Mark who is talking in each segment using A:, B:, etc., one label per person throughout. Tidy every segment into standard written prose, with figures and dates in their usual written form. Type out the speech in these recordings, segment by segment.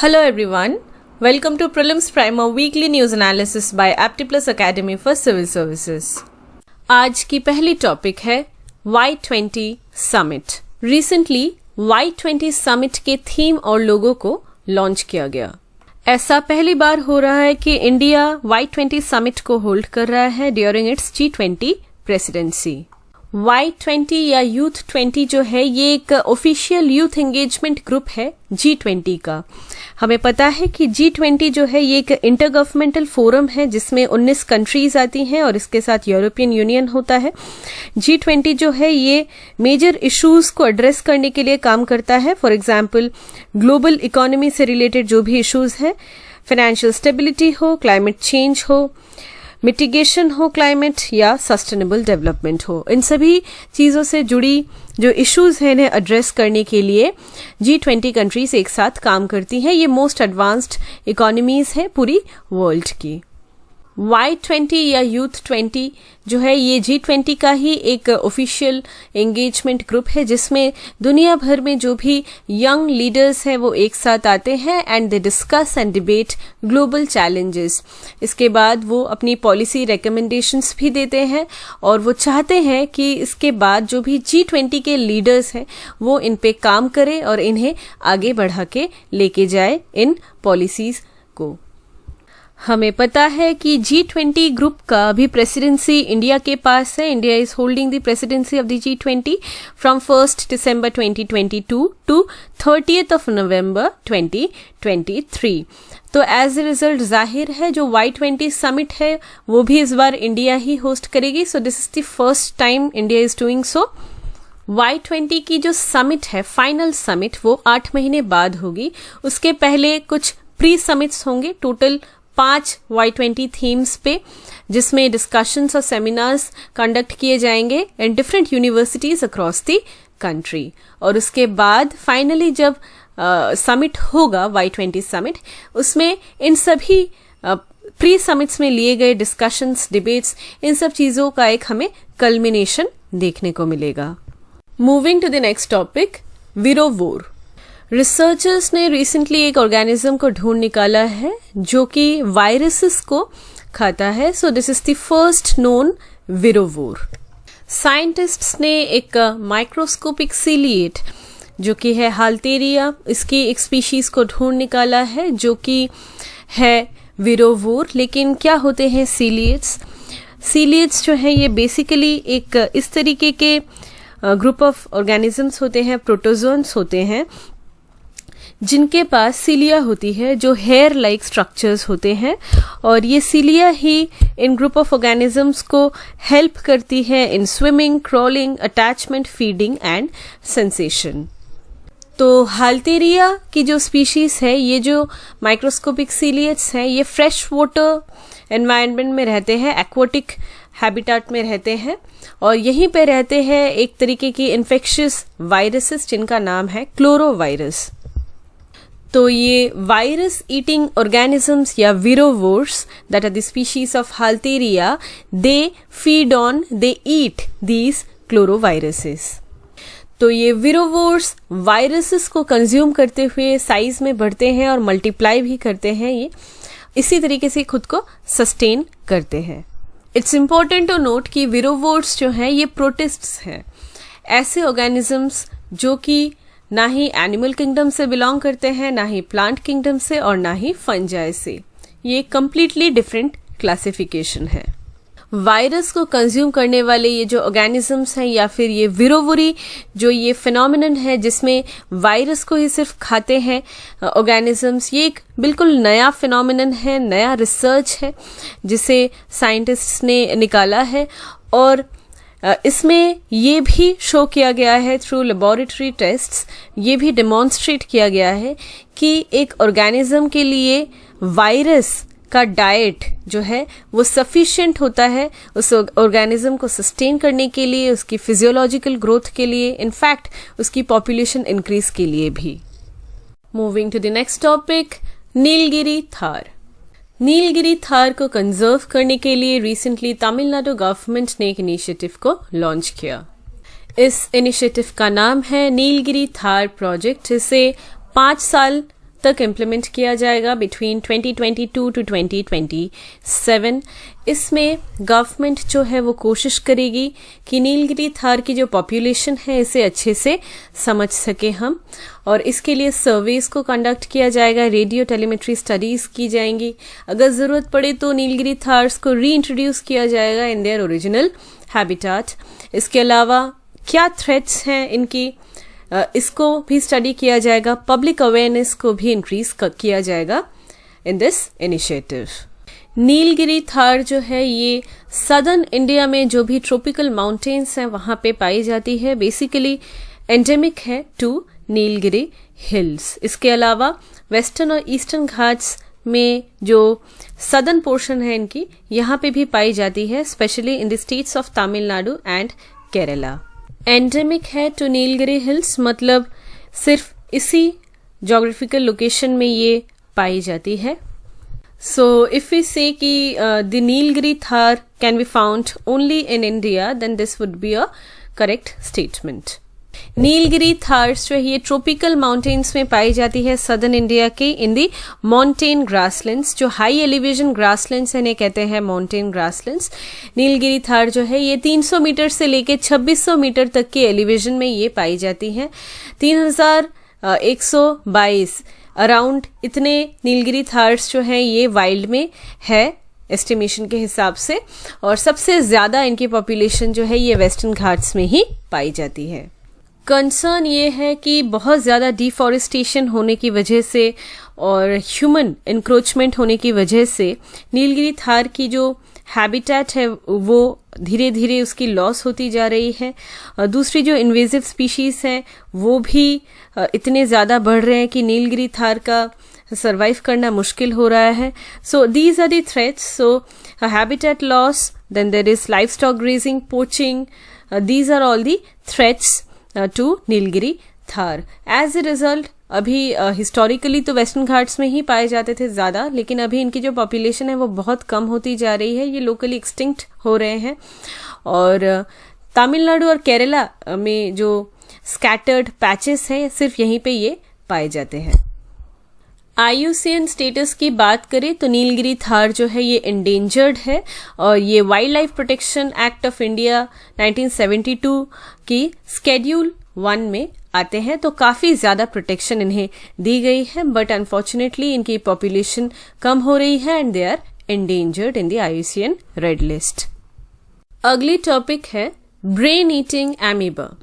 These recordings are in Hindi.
A: Hello everyone, welcome to Prelims Primer Weekly News Analysis by Aptiplus Academy for Civil Services. आज की पहली टॉपिक है Y20 Summit. Recently Y20 Summit के थीम और लोगो को लॉन्च किया गया. ऐसा पहली बार हो रहा है कि इंडिया Y20 Summit को होल्ड कर रहा है during its G20 presidency. Y20 या यूथ 20 जो है ये एक ऑफिशियल यूथ एंगेजमेंट ग्रुप है G20 का. हमें पता है कि G20 जो है ये एक इंटर गवर्नमेंटल फोरम है जिसमें 19 कंट्रीज आती हैं और इसके साथ यूरोपियन यूनियन होता है. G20 जो है ये मेजर इश्यूज को एड्रेस करने के लिए काम करता है. फॉर एग्जाम्पल ग्लोबल इकोनॉमी से रिलेटेड जो भी इश्यूज हैं, फाइनेंशियल स्टेबिलिटी हो, क्लाइमेट चेंज हो, मिटिगेशन हो क्लाइमेट या सस्टेनेबल डेवलपमेंट हो, इन सभी चीजों से जुड़ी जो इश्यूज हैं इन्हें एड्रेस करने के लिए G20 कंट्रीज एक साथ काम करती हैं. ये मोस्ट एडवांस्ड इकोनॉमीज है पूरी वर्ल्ड की. Y20 या यूथ 20 जो है ये G20 का ही एक ऑफिशियल एंगेजमेंट ग्रुप है जिसमें दुनिया भर में जो भी यंग लीडर्स हैं वो एक साथ आते हैं and they discuss and debate global challenges. इसके बाद वो अपनी पॉलिसी रिकमेंडेशंस भी देते हैं और वो चाहते हैं कि इसके बाद जो भी G20 के लीडर्स हैं वो इन पे काम करें और इन्हें आगे बढ़ा के लेके जाए इन पॉलिसीज को. हमें पता है कि G20 ग्रुप का अभी प्रेसिडेंसी इंडिया के पास है. India is holding the presidency of the G20 from 1st December 2022 to 30th of November 2023. तो एज ए रिजल्ट जाहिर है जो Y20 समिट है वो भी इस बार इंडिया ही होस्ट करेगी. सो this is the first time India is doing so. Y20 की जो समिट है, फाइनल समिट, वो 8 महीने बाद होगी. उसके पहले कुछ प्री समिट्स होंगे, टोटल 5 Y20 थीम्स पे, जिसमें डिस्कशंस और सेमिनार्स कंडक्ट किए जाएंगे in different universities across the country. और उसके बाद फाइनली जब समिट होगा Y20 समिट, उसमें इन सभी प्री समिट्स में लिए गए डिस्कशंस, डिबेट्स, इन सब चीजों का एक हमें कल्मिनेशन देखने को मिलेगा. Moving to the next topic, virovore. Researchers ने रिसेंटली एक ऑर्गेनिज्म को ढूंढ निकाला है जो कि वायरसेस को खाता है. So this is the first known virovore. Scientists ने एक माइक्रोस्कोपिक सीलिएट जो कि है हाल्तेरिया, इसकी एक स्पीशीज को ढूंढ निकाला है जो कि है विरोवोर. लेकिन क्या होते हैं सीलिएट्स? सीलिएट्स जो है ये बेसिकली एक इस तरीके के ग्रुप ऑफ ऑर्गेनिजम्स होते हैं, प्रोटोजोन्स होते हैं, जिनके पास सीलिया होती है जो हेयर लाइक स्ट्रक्चर्स होते हैं. और ये सीलिया ही इन ग्रुप ऑफ ऑर्गेनिजम्स को हेल्प करती है in swimming, crawling, attachment, feeding and sensation. तो हाल्तेरिया की जो स्पीशीज है, ये जो माइक्रोस्कोपिक सीलिएट्स हैं, ये फ्रेश वाटर एनवायरनमेंट में रहते हैं, एक्वाटिक हैबिटेट में रहते हैं और यहीं पे रहते हैं एक तरीके की इन्फेक्शियस वायरसेस जिनका नाम है क्लोरोवायरस. तो ये वायरस ईटिंग ऑर्गेनिजम्स या virovores that are the species of Halteria, they feed on, they eat these chloroviruses. तो ये विरोवोर्स वायरसेस को कंज्यूम करते हुए साइज में बढ़ते हैं और मल्टीप्लाई भी करते हैं. ये इसी तरीके से खुद को सस्टेन करते हैं. इट्स इंपॉर्टेंट टू नोट कि विरोवोर्स जो हैं ये प्रोटिस्ट्स हैं, ऐसे ऑर्गेनिजम्स जो कि ना ही एनिमल किंगडम से बिलोंग करते हैं, ना ही प्लांट किंगडम से और ना ही फंजाई से. ये कंप्लीटली डिफरेंट क्लासिफिकेशन है. वायरस को कंज्यूम करने वाले ये जो ऑर्गेनिजम्स हैं या फिर ये विरोवोरी जो ये फिनोमिनन है जिसमें वायरस को ही सिर्फ खाते हैं ऑर्गेनिजम्स, ये एक बिल्कुल नया फिनोमिनन है, नया रिसर्च है जिसे साइंटिस्ट्स ने निकाला है. और इसमें ये भी शो किया गया है थ्रू लेबोरेटरी टेस्ट्स, ये भी डेमोन्स्ट्रेट किया गया है कि एक ऑर्गेनिज्म के लिए वायरस का डाइट जो है वो सफिशिएंट होता है उस ऑर्गेनिज्म को सस्टेन करने के लिए, उसकी फिजियोलॉजिकल ग्रोथ के लिए, इनफैक्ट उसकी पॉपुलेशन इंक्रीज के लिए भी. Moving to the next topic, Nilgiri tahr. Nilgiri tahr को कंजर्व करने के लिए रिसेंटली तमिलनाडु गवर्नमेंट ने एक इनिशिएटिव को लॉन्च किया. इस इनिशिएटिव का नाम है नीलगिरी थार प्रोजेक्ट. इसे 5 साल तक इम्प्लीमेंट किया जाएगा बिटवीन 2022 टू 2027। इसमें गवर्नमेंट जो है वो कोशिश करेगी कि नीलगिरी थार की जो पॉपुलेशन है इसे अच्छे से समझ सके हम, और इसके लिए सर्वेस को कंडक्ट किया जाएगा, रेडियो टेलीमेट्री स्टडीज की जाएंगी। अगर ज़रूरत पड़े तो नीलगिरी थार्स को रीइंट्रोड्यूस किया जाएगा इन देयर ओरिजिनल हैबिटाट। इसके अलावा क्या थ्रेट्स हैं इनकी, इसको भी स्टडी किया जाएगा। पब्लिक अवेयरनेस को भी इंक्रीज किया जाएगा in this initiative. Nilgiri Thar जो है ये सदर्न इंडिया में जो भी ट्रॉपिकल माउंटेन्स हैं वहां पे पाई जाती है। बेसिकली एंडेमिक है टू नीलगिरी हिल्स। इसके अलावा वेस्टर्न और ईस्टर्न घाट्स में जो सदर्न पोर्शन है इनकी, यहाँ पे भी पाई जाती है, specially in the states of Tamil Nadu and Kerala. Endemic है टू नीलगिरी हिल्स मतलब सिर्फ इसी जोग्राफिकल लोकेशन में ये पाई जाती है। सो इफ वी से कि the Nilgiri tahr can be found only in India, then this would be a correct statement. Nilgiri tahrs जो है ये ट्रॉपिकल माउंटेन्स में पाई जाती है सदर्न इंडिया के इन दी माउंटेन ग्रासलैंड्स। जो हाई एलिवेशन ग्रासलैंड्स है इन्हें कहते हैं माउंटेन ग्रासलैंड्स। नीलगिरी थार जो है ये 300 मीटर से लेके 2600 मीटर तक के एलिवेशन में ये पाई जाती है। 3122 अराउंड इतने नीलगिरी थार्स जो हैं ये वाइल्ड में है एस्टिमेशन के हिसाब से, और सबसे ज्यादा इनकी पॉपुलेशन जो है ये वेस्टर्न घाट्स में ही पाई जाती है। कंसर्न ये है कि बहुत ज़्यादा डिफॉरेस्टेशन होने की वजह से और ह्यूमन इंक्रोचमेंट होने की वजह से नीलगिरी थार की जो हैबिटेट है वो धीरे धीरे उसकी लॉस होती जा रही है। और दूसरी जो इन्वेजिव स्पीशीज़ हैं वो भी इतने ज़्यादा बढ़ रहे हैं कि नीलगिरी थार का सर्वाइव करना मुश्किल हो रहा है। So these are the threats. So habitat loss, then there is livestock grazing, poaching, these are all the threats to Nilgiri tahr. As a result अभी हिस्टोरिकली तो वेस्टर्न घाट्स में ही पाए जाते थे ज़्यादा, लेकिन अभी इनकी जो पॉपुलेशन है वो बहुत कम होती जा रही है। ये लोकली एक्सटिंक्ट हो रहे हैं, और तमिलनाडु और केरला में जो स्कैटर्ड पैचेस हैं सिर्फ यहीं पे ये पाए जाते हैं। IUCN स्टेटस की बात करें तो नीलगिरी थार जो है ये इंडेंजर्ड है, और ये wild life protection act of India 1972 की स्केड्यूल 1 में आते हैं, तो काफ़ी ज़्यादा प्रोटेक्शन इन्हें दी गई है। बट अनफॉर्चुनेटली इनकी पॉपुलेशन कम हो रही है and they are endangered in the IUCN red list. अगली टॉपिक है brain eating amoeba.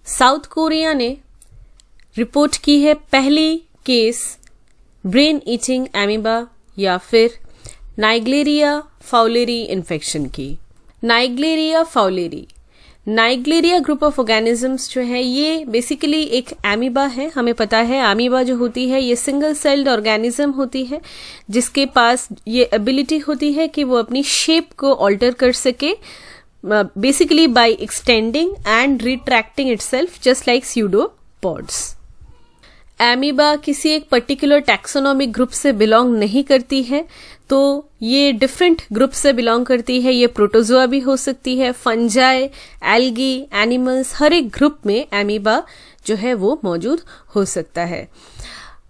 A: South Korea ने रिपोर्ट की है पहली केस ब्रेन ईटिंग एमीबा या फिर नाइग्लेरिया फाउलेरी इन्फेक्शन की। नाइग्लेरिया ग्रुप ऑफ ऑर्गेनिजम्स जो है ये बेसिकली एक एमीबा है। हमें पता है एमीबा जो होती है ये सिंगल सेल्ड ऑर्गेनिज्म होती है, जिसके पास ये एबिलिटी होती है कि वो अपनी शेप को ऑल्टर कर सके, basically by extending and retracting itself just like pseudopods. Amoeba किसी एक पर्टिकुलर टैक्सोनॉमिक ग्रुप से बिलोंग नहीं करती है, तो ये डिफरेंट ग्रुप से बिलोंग करती है। ये प्रोटोजोआ भी हो सकती है, फंजाई, एल्गी, एनिमल्स, हर एक ग्रुप में एमीबा जो है वो मौजूद हो सकता है।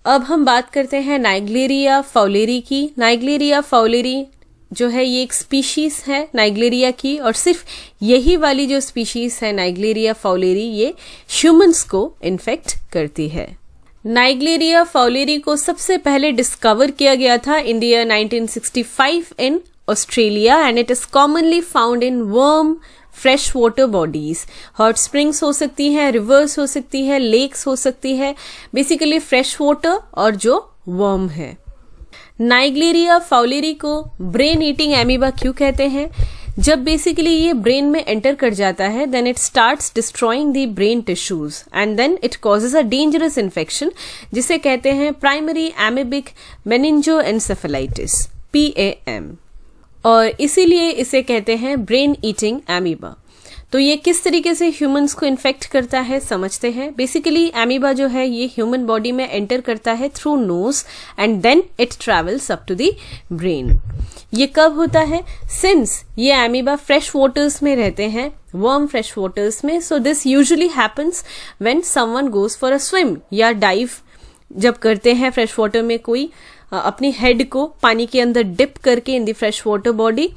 A: अब हम बात करते हैं नाइग्लेरिया फाउलेरी की। नाइग्लेरिया फाउलेरी जो है ये एक स्पीशीज है नाइग्लेरिया की, और सिर्फ यही वाली जो स्पीशीज है नाइग्लेरिया फाउलेरी ये ह्यूमंस को इन्फेक्ट करती है। नाइग्लेरिया फाउलेरी को सबसे पहले डिस्कवर किया गया था in the year 1965 in Australia, and it is commonly found in worm fresh water bodies. Hot springs हो सकती हैं, रिवर्स हो सकती है, लेक्स हो सकती है, बेसिकली फ्रेश वाटर और जो वर्म है। नाइग्लेरिया फाउलेरी को ब्रेन ईटिंग एमीबा क्यों कहते हैं? जब बेसिकली ये ब्रेन में एंटर कर जाता है, then it starts destroying the brain tissues and then it causes a dangerous infection जिसे कहते हैं प्राइमरी एमीबिक मेनिंजोएन्सेफेलाइटिस PAM, और इसीलिए इसे कहते हैं ब्रेन ईटिंग एमीबा। तो ये किस तरीके से ह्यूमंस को इन्फेक्ट करता है समझते हैं। बेसिकली एमीबा जो है ये ह्यूमन बॉडी में एंटर करता है through nose and then it travels up to the brain. ये कब होता है? सिंस ये एमीबा फ्रेश वाटर्स में रहते हैं, वार्म फ्रेश वाटर्स में, so this usually happens when someone goes for a swim या डाइव जब करते हैं फ्रेश वाटर में कोई अपनी हेड को पानी के अंदर डिप करके in the fresh water body,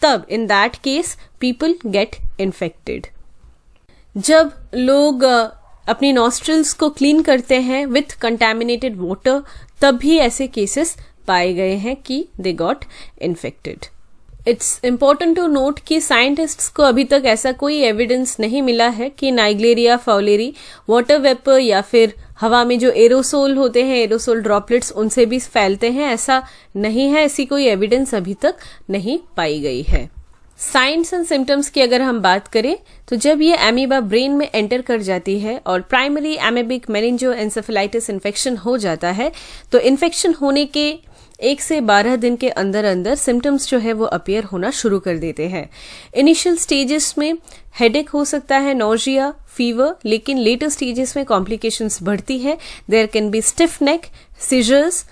A: तब in that case people get infected. जब लोग अपनी नॉस्ट्रल्स को क्लीन करते हैं विथ कंटेमिनेटेड वाटर, तब भी ऐसे केसेस पाए गए हैं कि they got infected. It's important to note कि साइंटिस्ट्स को अभी तक ऐसा कोई एविडेंस नहीं मिला है कि नाइग्लेरिया फाउलेरी वाटर वेपर या फिर हवा में जो एरोसोल होते हैं, एरोसोल ड्रॉपलेट्स, उनसे भी फैलते हैं। ऐसा नहीं है, ऐसी कोई एविडेंस अभी तक नहीं पाई गई है। साइंस एंड सिम्टम्स की अगर हम बात करें तो जब ये एमीबा ब्रेन में एंटर कर जाती है और प्राइमरी एमेबिक मेनिंजोएन्सेफेलाइटिस इन्फेक्शन हो जाता है, तो इन्फेक्शन होने के 1 से 12 दिन के अंदर अंदर सिम्टम्स जो है वो अपीयर होना शुरू कर देते हैं। इनिशियल स्टेजेस में हेडेक हो सकता है, नोजिया, फीवर, लेकिन लेटर स्टेजेस में कॉम्प्लिकेशंस बढ़ती है। There can be stiff neck, seizures,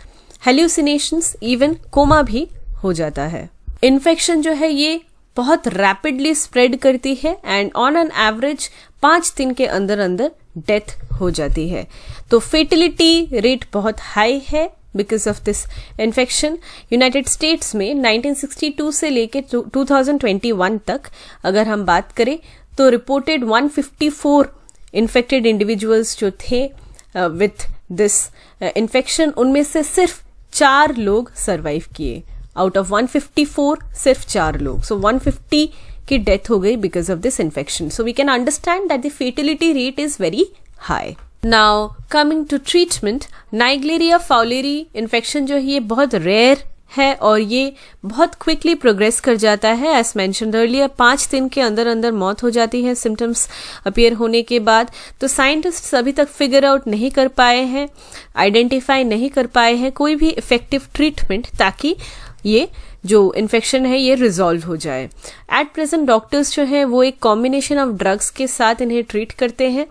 A: hallucinations, even coma भी हो जाता है। इन्फेक्शन जो है ये बहुत रैपिडली स्प्रेड करती है एंड ऑन एन एवरेज 5 दिन के अंदर अंदर डेथ हो जाती है। तो फेटिलिटी रेट बहुत हाई है because of this infection. United states में 1962 से लेके 2021 तक अगर हम बात करें तो रिपोर्टेड 154 इन्फेक्टेड इंडिविजुअल्स जो थे विथ दिस इन्फेक्शन, उनमें से सिर्फ 4 लोग सर्वाइव किए। आउट ऑफ 154 सिर्फ 4 लोग, सो 150 की डेथ हो गई because of this infection. So we can understand that the fatality rate is very high. Now coming to treatment, Naegleria fowleri infection जो है ये बहुत रेयर है और ये बहुत क्विकली प्रोग्रेस कर जाता है। एज मेंशन्ड अर्लियर 5 दिन के अंदर अंदर मौत हो जाती है सिम्टम्स अपीयर होने के बाद। तो साइंटिस्ट्स अभी तक फिगर आउट नहीं कर पाए हैं, आइडेंटिफाई नहीं कर पाए हैं कोई भी इफेक्टिव ट्रीटमेंट ताकि ये जो इन्फेक्शन है ये रिजॉल्व हो जाए। एट प्रेजेंट डॉक्टर्स जो है वो एक कॉम्बिनेशन ऑफ ड्रग्स के साथ इन्हें ट्रीट करते हैं।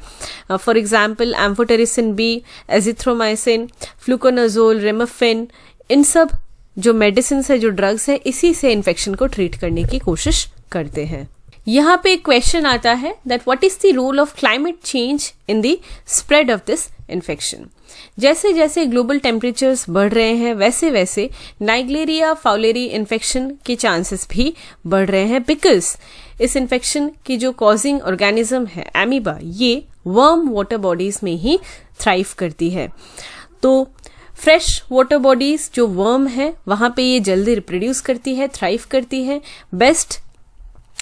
A: For example amphotericin B, azithromycin, fluconazole, rifampin, इन सब जो मेडिसिन है, जो ड्रग्स है, इसी से इन्फेक्शन को ट्रीट करने की कोशिश करते हैं। यहाँ पे एक क्वेश्चन आता है that what is the role of climate change in the spread of this infection. जैसे जैसे ग्लोबल टेम्परेचर्स बढ़ रहे हैं वैसे वैसे नाइग्लेरिया फाउलेरी इन्फेक्शन के चांसेस भी बढ़ रहे हैं बिकॉज इस इन्फेक्शन की जो कॉजिंग ऑर्गेनिज्म है एमीबा, ये वर्म वाटर बॉडीज में ही थ्राइव करती है। तो फ्रेश वाटर बॉडीज जो वर्म है वहां पे ये जल्दी रिप्रोड्यूस करती है, थ्राइव करती है, बेस्ट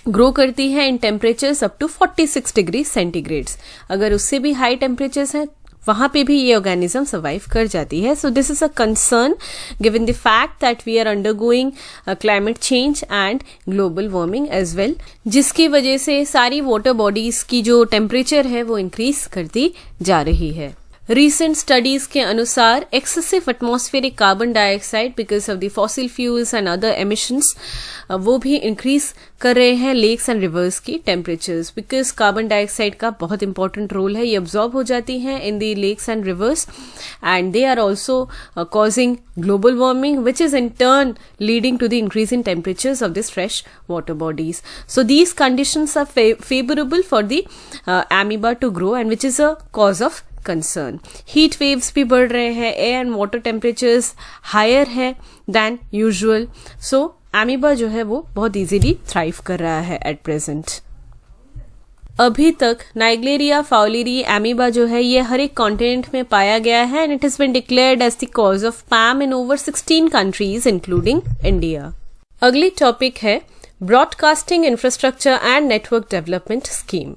A: ग्रो करती है in temperatures up to 46 degree centigrades. अगर उससे भी हाई टेम्परेचर्स हैं वहां पे भी ये ऑर्गेनिज्म सर्वाइव कर जाती है। So this is a concern given the fact that we are undergoing climate change and global warming as well, जिसकी वजह से सारी वाटर बॉडीज की जो टेम्परेचर है वो इंक्रीज करती जा रही है। Recent studies के अनुसार excessive atmospheric carbon dioxide because of the fossil fuels and other emissions वो भी increase कर रहे हैं lakes and rivers की temperatures, because carbon dioxide का बहुत important role है, ये absorb हो जाती हैं in the lakes and rivers and they are also causing global warming which is in turn leading to the increase in temperatures of these fresh water bodies. So these conditions are favorable for the amoeba to grow and which is a cause of concern. Heat waves भी बढ़ रहे हैं, air and water temperatures higher है देन यूजुअल, सो एमीबा जो है वो बहुत इजीली थ्राइव कर रहा है एट प्रेजेंट। अभी तक नाइग्लेरिया फाउलेरी एमीबा जो है ये हर एक कॉन्टिनेंट में पाया गया है and it has been declared as the cause of PAM in over 16 countries including India. अगली टॉपिक है broadcasting infrastructure and network development scheme.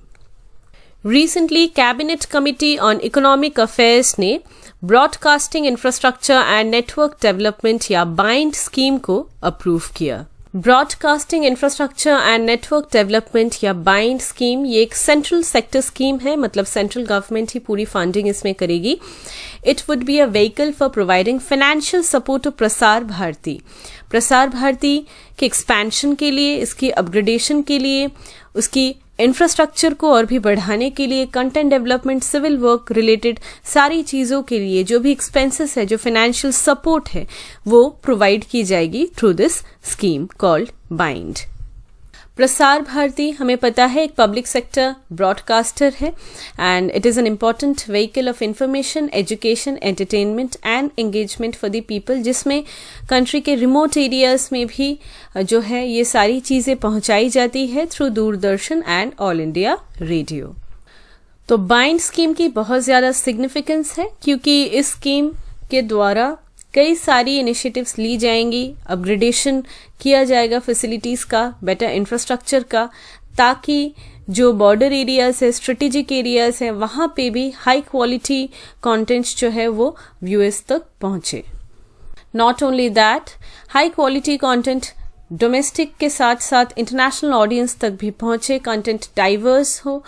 A: Recently, Cabinet Committee on Economic Affairs ने broadcasting infrastructure and network development या बाइंड स्कीम को अप्रूव किया। Broadcasting infrastructure and network development या बाइंड स्कीम ये एक सेंट्रल सेक्टर स्कीम है, मतलब सेंट्रल गवर्नमेंट ही पूरी फंडिंग इसमें करेगी। It would be a vehicle for providing financial support to Prasar Bharati. Prasar Bharati के एक्सपेंशन के लिए, इसकी अपग्रेडेशन के लिए, उसकी इंफ्रास्ट्रक्चर को और भी बढ़ाने के लिए, content development, civil work related सारी चीजों के लिए जो भी एक्सपेंसेस है, जो फाइनेंशियल सपोर्ट है, वो प्रोवाइड की जाएगी through this scheme called bind. Prasar Bharati हमें पता है एक पब्लिक सेक्टर ब्रॉडकास्टर है and it is an important vehicle of information, education, entertainment and engagement for the people, जिसमें कंट्री के रिमोट एरियाज में भी जो है ये सारी चीज़ें पहुंचाई जाती है through Doordarshan and all India radio. तो बाइंड स्कीम की बहुत ज़्यादा सिग्निफिकेंस है क्योंकि इस स्कीम के द्वारा कई सारी इनिशिएटिव्स ली जाएंगी, अपग्रेडेशन किया जाएगा फैसिलिटीज़ का, बेटर इंफ्रास्ट्रक्चर का, ताकि जो बॉर्डर एरियाज है, स्ट्रेटेजिक एरियाज हैं, वहाँ पे भी हाई क्वालिटी कंटेंट्स जो है वो व्यूअर्स तक पहुँचे। Not only that, high quality content domestic के साथ साथ इंटरनेशनल ऑडियंस तक भी पहुंचे, कंटेंट डाइवर्स हो,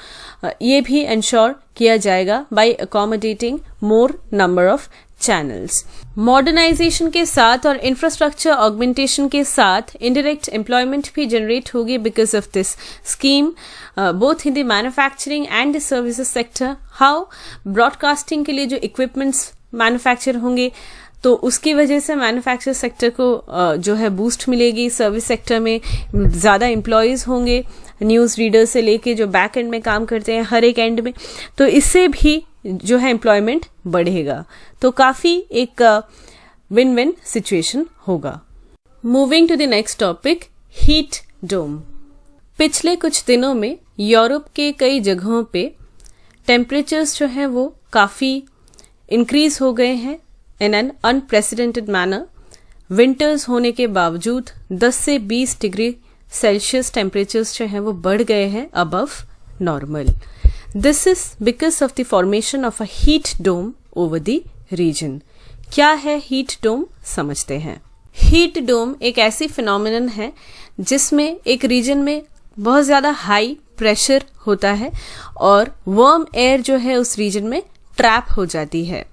A: ये भी इंश्योर किया जाएगा by accommodating more number of channels. Modernisation के साथ और इंफ्रास्ट्रक्चर ऑगमेंटेशन के साथ इनडायरेक्ट एम्प्लॉयमेंट भी जनरेट होगी because of this scheme, both in the manufacturing and the services sector. How, broadcasting के लिए जो इक्विपमेंट्स मैन्युफैक्चर होंगे तो उसकी वजह से मैन्युफैक्चर सेक्टर को जो है बूस्ट मिलेगी, सर्विस सेक्टर में ज़्यादा एम्प्लॉयज़ होंगे, न्यूज़ रीडर से लेके जो बैक एंड में काम करते हैं हर एक एंड में, तो इससे भी जो है एम्प्लॉयमेंट बढ़ेगा। तो काफ़ी एक विन विन सिचुएशन होगा। Moving to the next topic, heat dome. पिछले कुछ दिनों में यूरोप के कई जगहों पे टेम्परेचर्स जो हैं वो काफ़ी इंक्रीज हो गए हैं in an unprecedented manner. Winters होने के बावजूद 10 से 20 डिग्री सेल्सियस टेम्परेचर्स जो हैं वो बढ़ गए हैं above normal. This is because of the formation of a heat dome over the region. क्या है हीट डोम, समझते हैं। हीट डोम एक ऐसी फिनोमिनन है जिसमें एक रीजन में बहुत ज़्यादा हाई प्रेशर होता है और वार्म एयर जो है उस रीजन में ट्रैप हो जाती है।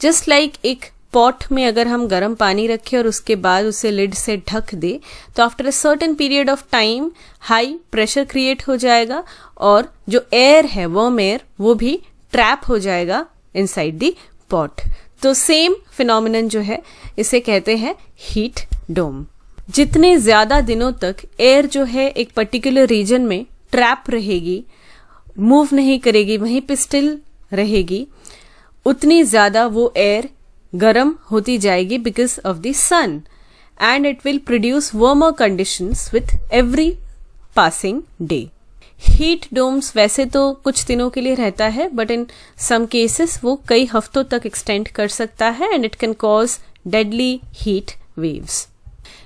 A: जस्ट लाइक एक पॉट में अगर हम गर्म पानी रखें और उसके बाद उसे लिड से ढक दे तो after a certain period of time high pressure create हो जाएगा और जो एयर है वार्म एयर वो भी ट्रैप हो जाएगा इनसाइड द पॉट। तो सेम फिनोमिनन जो है इसे कहते हैं हीट डोम। जितने ज्यादा दिनों तक एयर जो है एक पर्टिकुलर रीजन में ट्रैप रहेगी, मूव नहीं करेगी, वहीं पे स्टिल रहेगी, उतनी ज्यादा वो एयर गर्म होती जाएगी because of the sun and it will produce warmer conditions with every passing day. Heat domes वैसे तो कुछ दिनों के लिए रहता है बट इन सम केसेस वो कई हफ्तों तक एक्सटेंड कर सकता है and it can cause deadly heat waves.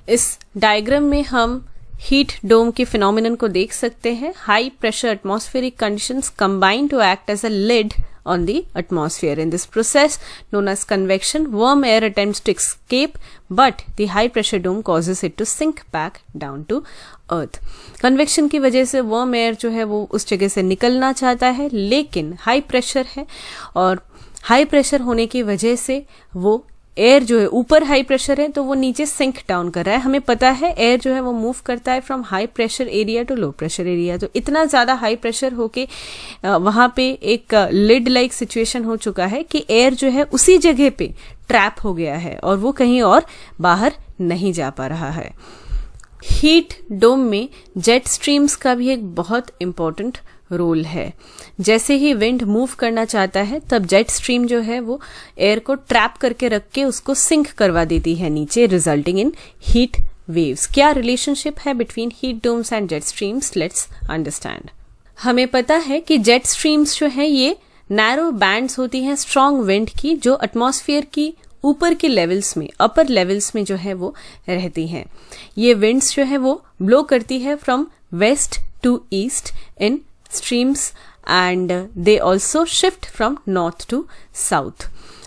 A: इस डायग्राम में हम हीट डोम के फिनोमिनन को देख सकते हैं। High pressure atmospheric conditions combine to act as a lid on the atmosphere. In this process known as convection, warm air attempts to escape but the high pressure dome causes it to sink back down to earth. Convection की वजह से warm air जो है वो उस जगह से निकलना चाहता है लेकिन हाई प्रेशर है और हाई प्रेशर होने की वजह से वो एयर जो है ऊपर हाई प्रेशर है तो वो नीचे सिंक डाउन कर रहा है। हमें पता है एयर जो है वो मूव करता है from high pressure area to low pressure area. तो इतना ज़्यादा हाई प्रेशर होके वहाँ पे एक लिड लाइक सिचुएशन हो चुका है कि एयर जो है उसी जगह पे ट्रैप हो गया है और वो कहीं और बाहर नहीं जा पा रहा है। हीट डोम में जेट स्ट्रीम्स का भी एक बहुत इम्पोर्टेंट रोल है। जैसे ही विंड मूव करना चाहता है तब जेट स्ट्रीम जो है वो एयर को ट्रैप करके रख के उसको सिंक करवा देती है नीचे, रिजल्टिंग इन हीट वेव्स। क्या रिलेशनशिप है between heat domes and jet streams, let's understand. हमें पता है कि जेट स्ट्रीम्स जो है ये नैरो बैंड्स होती हैं स्ट्रॉन्ग विंड की जो एटमॉस्फेयर की ऊपर के लेवल्स में, अपर लेवल्स में जो है वो रहती हैं। ये विंड्स जो है वो ब्लो करती है from west to east in streams and they also shift from north to south.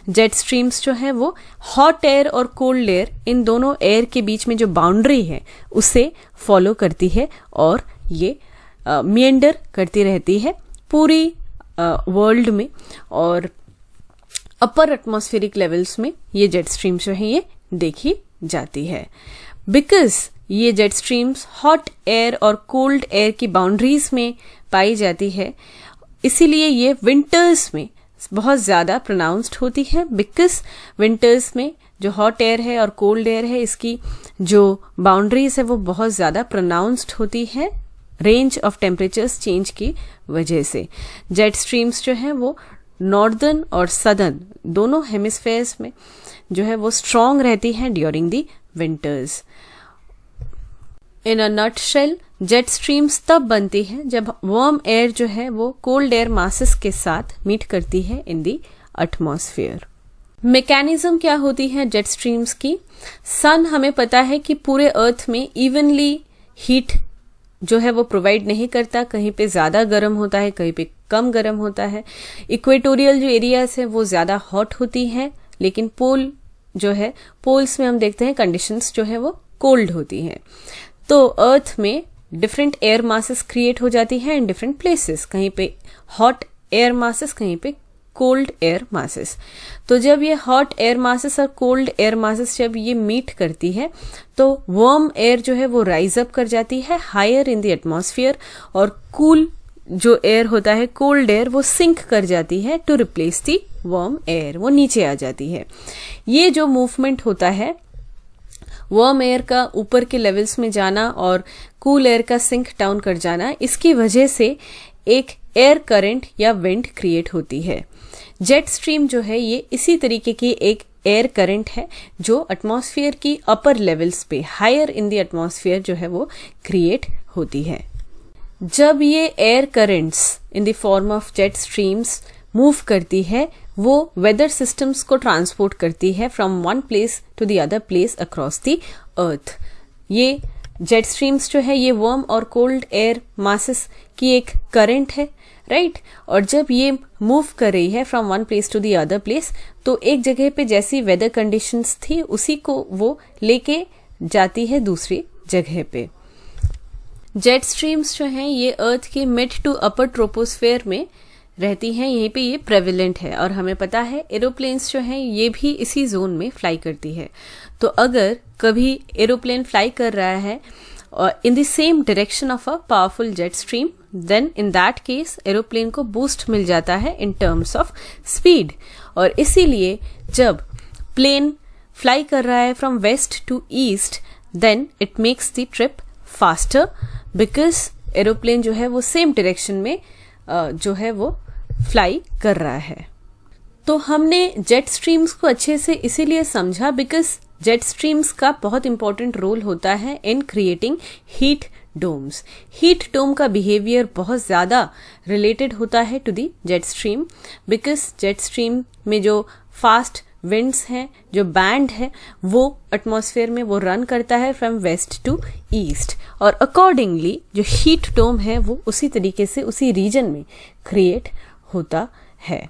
A: Jet streams जो है वो हॉट एयर और कोल्ड एयर, इन दोनों एयर के बीच में जो बाउंड्री है उसे फॉलो करती है और ये मिएंडर करती रहती है पूरी वर्ल्ड में और अपर एटमॉस्फेरिक लेवल्स में ये जेट स्ट्रीम्स जो है ये देखी जाती है। बिकॉज ये जेट स्ट्रीम्स हॉट एयर और कोल्ड एयर की बाउंड्रीज में पाई जाती है, इसीलिए ये विंटर्स में बहुत ज़्यादा प्रोनाउंस्ड होती है। बिकॉज विंटर्स में जो हॉट एयर है और कोल्ड एयर है, इसकी जो बाउंड्रीज है वो बहुत ज़्यादा प्रोनाउंस्ड होती है रेंज ऑफ टेम्परेचर्स चेंज की वजह से। जेट स्ट्रीम्स जो है वो नॉर्दर्न और सदर्न दोनों हेमिस्फेयर्स में जो है वो स्ट्रॉन्ग रहती हैं during the winters. In a nutshell, jet streams तब बनती हैं जब वार्म एयर जो है वो कोल्ड एयर मासेस के साथ मीट करती है इन दी एटमॉस्फेयर। मैकेनिज्म क्या होती है जेट स्ट्रीम्स की? सन हमें पता है कि पूरे अर्थ में इवनली हीट जो है वो प्रोवाइड नहीं करता, कहीं पे ज्यादा गर्म होता है, कहीं पे कम गर्म होता है। इक्वेटोरियल जो एरियाज है वो ज्यादा हॉट होती हैं, लेकिन पोल जो है, पोल्स में हम देखते हैं कंडीशंस जो है वो कोल्ड होती हैं। तो अर्थ में डिफरेंट एयर मासेस क्रिएट हो जाती हैं इन डिफरेंट प्लेसेस, कहीं पे हॉट एयर मासेस, कहीं पे कोल्ड एयर मासेस। तो जब ये हॉट एयर मासेस और कोल्ड एयर मासेस जब ये मीट करती है तो वार्म एयर जो है वो राइज अप कर जाती है हायर इन द एटमॉस्फेयर, और कूल जो एयर होता है, कोल्ड एयर, वो सिंक कर जाती है to replace the warm air, वो नीचे आ जाती है। ये जो मूवमेंट होता है वार्म एयर का ऊपर के लेवल्स में जाना और कूल एयर का सिंक डाउन कर जाना, इसकी वजह से एक एयर करंट या विंड क्रिएट होती है। जेट स्ट्रीम जो है ये इसी तरीके की एक एयर करंट है जो एटमॉस्फेयर की अपर लेवल्स पे, हायर इन द एटमॉस्फेयर जो है वो क्रिएट होती है। जब ये air currents in the form of jet streams move करती है, वो वेदर सिस्टम्स को ट्रांसपोर्ट करती है from one place to the other place across the earth. ये जेट स्ट्रीम्स जो है ये वार्म और कोल्ड एयर मासेस की एक करंट है, राइट? और जब ये मूव कर रही है from one place to the other place, तो एक जगह पे जैसी वेदर कंडीशंस थी उसी को वो लेके जाती है दूसरी जगह पे। जेट स्ट्रीम्स जो हैं ये अर्थ के मिड टू अपर ट्रोपोस्फेयर में रहती हैं, यहीं पे ये प्रेविलेंट है। और हमें पता है एरोप्लेन्स जो हैं ये भी इसी जोन में फ्लाई करती है। तो अगर कभी एरोप्लेन फ्लाई कर रहा है in the same direction of a powerful jet stream, then in that case aeroplane को बूस्ट मिल जाता है इन टर्म्स ऑफ स्पीड। और इसीलिए जब प्लेन फ्लाई कर रहा है from west to east, then it makes the trip faster, because aeroplane जो है वो सेम डायरेक्शन में जो है वो फ्लाई कर रहा है। तो हमने जेट स्ट्रीम्स को अच्छे से इसीलिए समझा बिकॉज जेट स्ट्रीम्स का बहुत इंपॉर्टेंट रोल होता है in creating heat domes. Heat dome का बिहेवियर बहुत ज्यादा रिलेटेड होता है to the jet stream, because jet stream में जो फास्ट विंड्स हैं, जो बैंड है, वो एटमॉस्फेयर में वो रन करता है फ्रॉम वेस्ट टू ईस्ट, और अकॉर्डिंगली जो हीट डोम है वो उसी तरीके से उसी रीजन में क्रिएट होता है।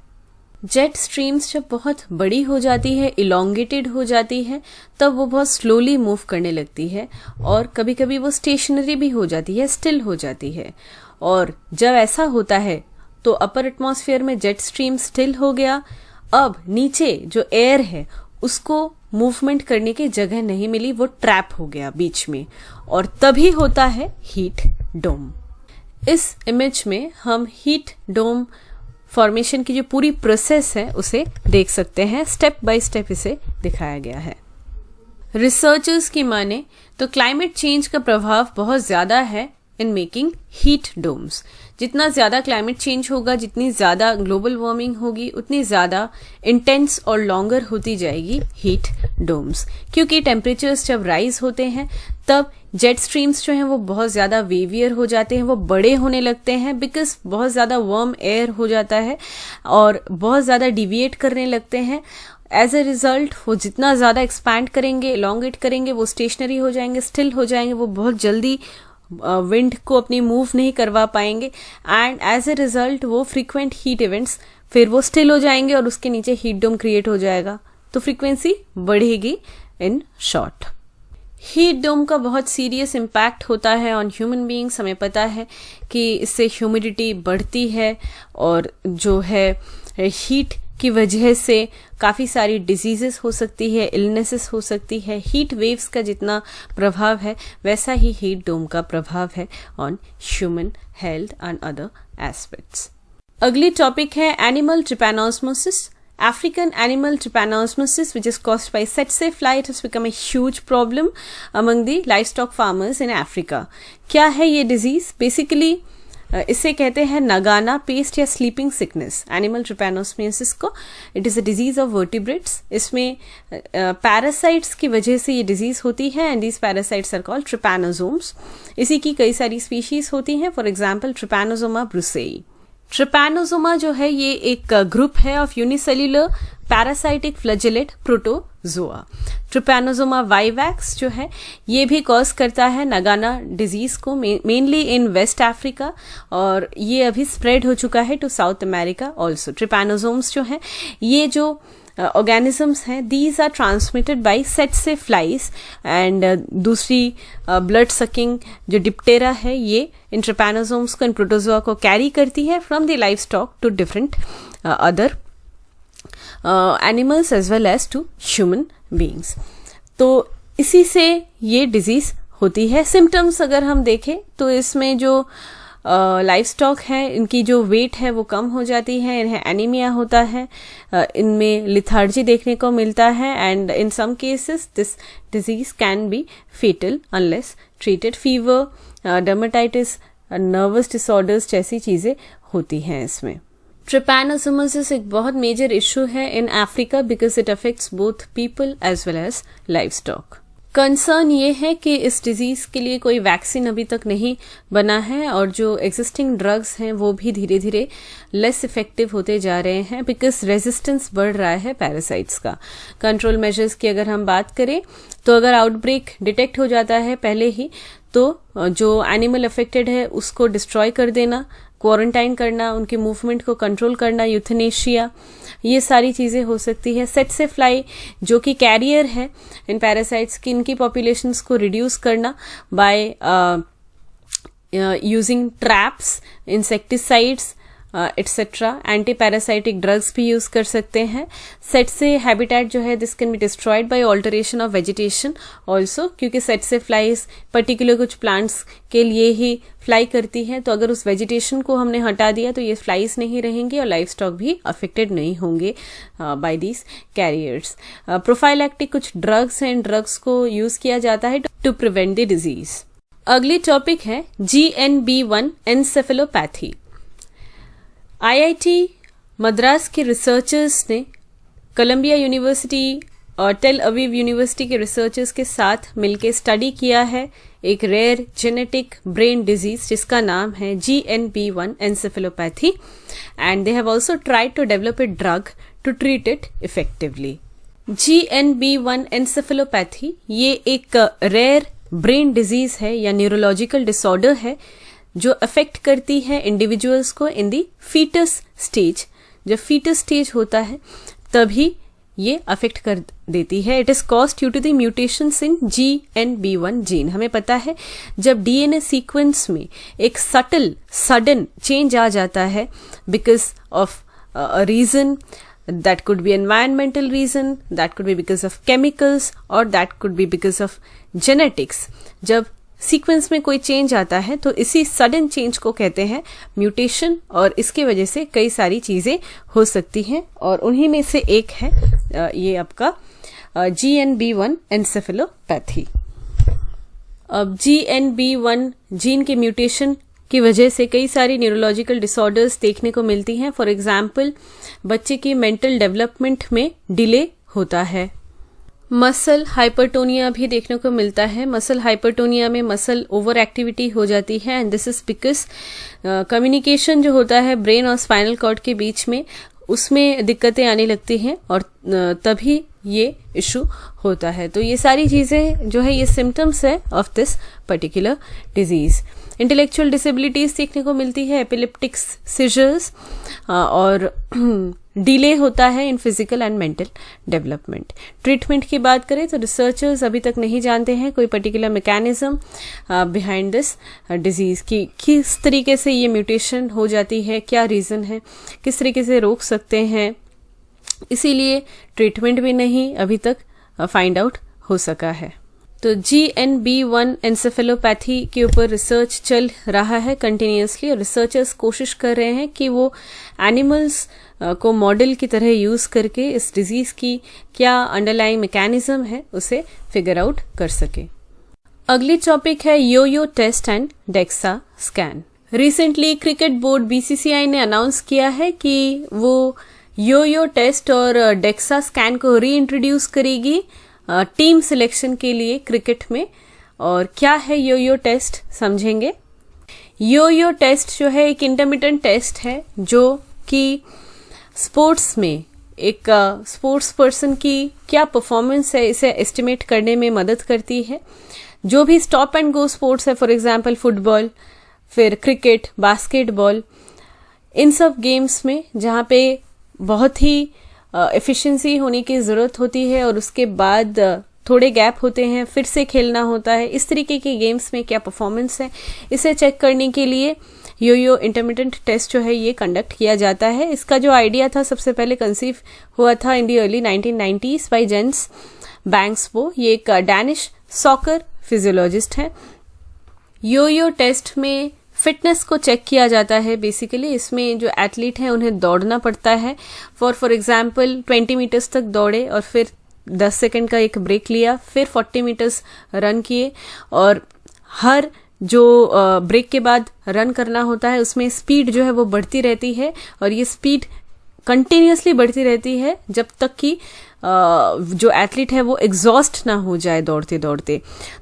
A: जेट स्ट्रीम्स जब बहुत बड़ी हो जाती है, इलोंगेटेड हो जाती है, तब वो बहुत स्लोली मूव करने लगती है और कभी कभी वो स्टेशनरी भी हो जाती है, स्टिल हो जाती है। और जब ऐसा होता है तो अपर एटमॉस्फेयर में जेट स्ट्रीम स्टिल हो गया, अब नीचे जो एयर है उसको मूवमेंट करने की जगह नहीं मिली, वो ट्रैप हो गया बीच में, और तभी होता है हीट डोम। इस इमेज में हम हीट डोम फॉर्मेशन की जो पूरी प्रोसेस है उसे देख सकते हैं, स्टेप बाय स्टेप इसे दिखाया गया है। रिसर्चर्स की माने तो क्लाइमेट चेंज का प्रभाव बहुत ज्यादा है इन मेकिंग हीट डोम्स। जितना ज्यादा क्लाइमेट चेंज होगा, जितनी ज्यादा ग्लोबल वार्मिंग होगी, उतनी ज्यादा इंटेंस और लॉन्गर होती जाएगी हीट डोम्स, क्योंकि टेम्परेचर्स जब राइज होते हैं तब जेट स्ट्रीम्स जो हैं वो बहुत ज्यादा वेवियर हो जाते हैं, वो बड़े होने लगते हैं, बिकॉज बहुत ज्यादा वार्म एयर हो जाता है और बहुत ज्यादा डिविएट करने लगते हैं। एज ए रिजल्ट वो जितना ज्यादा एक्सपैंड करेंगे, एलोंगेट करेंगे, वो स्टेशनरी हो जाएंगे, स्टिल हो जाएंगे, वो बहुत जल्दी विंड को अपनी मूव नहीं करवा पाएंगे, एंड एज ए रिजल्ट वो फ्रीक्वेंट हीट इवेंट्स, फिर वो स्टिल हो जाएंगे और उसके नीचे हीट डोम क्रिएट हो जाएगा, तो फ्रीक्वेंसी बढ़ेगी इन शॉर्ट। हीट डोम का बहुत सीरियस इम्पैक्ट होता है ऑन ह्यूमन बीइंग्स। हमें पता है कि इससे ह्यूमिडिटी बढ़ती है और जो है हीट की वजह से काफ़ी सारी डिजीजेस हो सकती है, इलनेसेस हो सकती है। हीट वेव्स का जितना प्रभाव है वैसा ही हीट डोम का प्रभाव है on human health and other aspects. अगली टॉपिक है animal ट्रिपैनोसोमोसिस African animal trypanosomosis, which is caused by tsetse fly, it has become a huge problem among the livestock farmers in Africa. क्या है ये disease? Basically इसे कहते हैं नगाना पेस्ट या स्लीपिंग सिकनेस, एनिमल ट्रिपैनोसोमियासिस को. It is a disease of vertebrates. इसमें पैरासाइट्स की वजह से ये डिजीज होती है and these parasites are called trypanosomes. इसी की कई सारी स्पीशीज होती हैं. For example Trypanosoma brucei. Trypanosoma जो है ये एक ग्रुप है of unicellular parasitic flagellate protozoa. Trypanosoma vivax जो है ये भी कॉज करता है नगाना डिजीज को, मेनली इन वेस्ट अफ्रीका, और ये अभी स्प्रेड हो चुका है to South America also. Trypanosomes जो है ये जो ऑर्गेनिजम्स हैं, these are transmitted by tsetse flies and दूसरी ब्लड सकिंग जो डिप्टेरा है ये इन ट्रिपैनोसोम्स को, इन प्रोटोजोआ को कैरी करती है from the livestock to different other animals as well as to human beings. तो इसी से ये डिजीज होती है. सिम्टम्स अगर हम देखें तो इसमें जो लाइफ स्टॉक है इनकी जो वेट है वो कम हो जाती है, इन्हें एनीमिया होता है, इनमें लिथार्जी देखने को मिलता है and in some cases this disease can be fatal unless treated. Fever, dermatitis, nervous disorders जैसी चीजें होती हैं इसमें. ट्रिपैनोसोमोसिस एक बहुत मेजर इशू है in Africa because it affects both people as well as livestock. Concern ये है कि इस डिजीज के लिए कोई वैक्सीन अभी तक नहीं बना है और जो एग्जिस्टिंग ड्रग्स हैं वो भी धीरे धीरे लेस इफेक्टिव होते जा रहे हैं बिकॉज रेजिस्टेंस बढ़ रहा है पैरासाइट्स का. कंट्रोल मेजर्स की अगर हम बात करें तो अगर आउटब्रेक डिटेक्ट हो जाता है पहले ही तो जो एनिमल अफेक्टेड है उसको डिस्ट्रॉय कर देना, क्वारंटाइन करना, उनके मूवमेंट को कंट्रोल करना, यूथनेशिया, ये सारी चीजें हो सकती है. tsetse फ्लाई जो कि कैरियर है इन पैरासाइट्स की, इनकी पॉपुलेशंस को रिड्यूस करना by using traps, insecticides etcetera. Anti parasitic drugs भी यूज कर सकते हैं. tsetse हैबिटेट जो है this can be destroyed by alteration of vegetation also, क्योंकि tsetse फ्लाइज पर्टिकुलर कुछ प्लांट्स के लिए ही फ्लाई करती है. तो अगर उस वेजिटेशन को हमने हटा दिया तो ये फ्लाइज नहीं रहेंगे और लाइफ स्टॉक भी अफेक्टेड नहीं होंगे बाय दीज कैरियर्स. प्रोफाइलैक्टिक कुछ ड्रग्स हैं, इन ड्रग्स को यूज किया जाता है टू प्रिवेंट द डिजीज. अगली टॉपिक है GNB1 एन्सेफेलोपैथी. IIT मद्रास के रिसर्चर्स ने कोलंबिया यूनिवर्सिटी और टेल अवीव यूनिवर्सिटी के रिसर्चर्स के साथ मिलकर स्टडी किया है एक रेयर जेनेटिक ब्रेन डिजीज जिसका नाम है GNB1 encephalopathy and they have also tried to develop a drug to treat it effectively. GNB1 encephalopathy ये एक रेयर ब्रेन डिजीज है या न्यूरोलॉजिकल डिसऑर्डर है जो अफेक्ट करती है इंडिविजुअल्स को इन दी फीटस स्टेज. जब फीटस स्टेज होता है तभी ये अफेक्ट कर देती है. It is caused due to the mutations in GNB1 gene. हमें पता है जब DNA सीक्वेंस में एक सडन चेंज आ जाता है because of a reason, that could be environmental reason, that could be because of chemicals or that could be because of genetics. जब सीक्वेंस में कोई चेंज आता है तो इसी सडन चेंज को कहते हैं म्यूटेशन और इसकी वजह से कई सारी चीजें हो सकती हैं और उन्हीं में से एक है ये आपका GNB1 एन्सेफेलोपैथी. अब GNB1 जीन के म्यूटेशन की वजह से कई सारी न्यूरोलॉजिकल डिसऑर्डर्स देखने को मिलती हैं. फॉर एग्जाम्पल बच्चे की मेंटल डेवलपमेंट में डिले होता है. मसल हाइपरटोनिया भी देखने को मिलता है. मसल हाइपरटोनिया में मसल ओवर एक्टिविटी हो जाती है and this is because communication जो होता है ब्रेन और स्पाइनल कॉर्ड के बीच में उसमें दिक्कतें आने लगती हैं और तभी ये इशू होता है. तो ये सारी चीजें जो है ये सिम्टम्स है of this particular disease. Intellectual disabilities देखने को मिलती है, एपिलेप्टिक सीजर्स और डिले होता है in physical and mental development. Treatment की बात करें तो रिसर्चर्स अभी तक नहीं जानते हैं कोई particular mechanism behind this disease की किस तरीके से ये म्यूटेशन हो जाती है, क्या रीजन है, किस तरीके से रोक सकते हैं. इसीलिए ट्रीटमेंट भी नहीं अभी तक फाइंड आउट हो सका है. तो GNB1 एंसेफेलोपैथी के ऊपर रिसर्च चल रहा है कंटिन्यूसली, और रिसर्चर्स कोशिश कर रहे हैं कि वो एनिमल्स को मॉडल की तरह यूज करके इस डिजीज की क्या अंडरलाइंग मैकेनिज्म है उसे फिगर आउट कर सके। अगली टॉपिक है yo-yo test and DEXA scan. Recently cricket board BCCI ने अनाउंस किया है कि वो यो-यो टेस्ट और डेक्सा स्कैन को री-इंट्रोड्यूस करेगी टीम सिलेक्शन के लिए क्रिकेट में। और क्या है यो-यो टेस्ट समझेंगे। यो-यो टेस्ट जो है एक इंटरमिटेंट टेस्ट है जो कि स्पोर्ट्स में एक स्पोर्ट्स पर्सन की क्या परफॉर्मेंस है इसे एस्टिमेट करने में मदद करती है। जो भी स्टॉप एंड गो स्पोर्ट्स है, फॉर एग्जांपल फुटबॉल, फिर क्रिकेट, बास्केटबॉल, इन सब गेम्स में जहाँ पे बहुत ही एफिशिएंसी होने की ज़रूरत होती है और उसके बाद थोड़े गैप होते हैं, फिर से खेलना होता है, इस तरीके के गेम्स में क्या परफॉर्मेंस है इसे चेक करने के लिए यो-यो इंटरमिटेंट टेस्ट जो है ये कंडक्ट किया जाता है। इसका जो आइडिया था सबसे पहले कंसीव हुआ था in the early 1990s by Jens Bangsbo. ये एक डैनिश सॉकर फिजियोलॉजिस्ट है। यो-यो टेस्ट में फिटनेस को चेक किया जाता है। बेसिकली इसमें जो एथलीट हैं उन्हें दौड़ना पड़ता है। फॉर एग्जांपल 20 मीटर्स तक दौड़े और फिर 10 सेकंड का एक ब्रेक लिया, फिर 40 मीटर्स रन किए, और हर जो ब्रेक के बाद रन करना होता है उसमें स्पीड जो है वो बढ़ती रहती है, और ये स्पीड कंटिन्यूअसली बढ़ती रहती है जब तक कि जो एथलीट है वो एग्जॉस्ट ना हो जाए दौड़ते दौड़ते।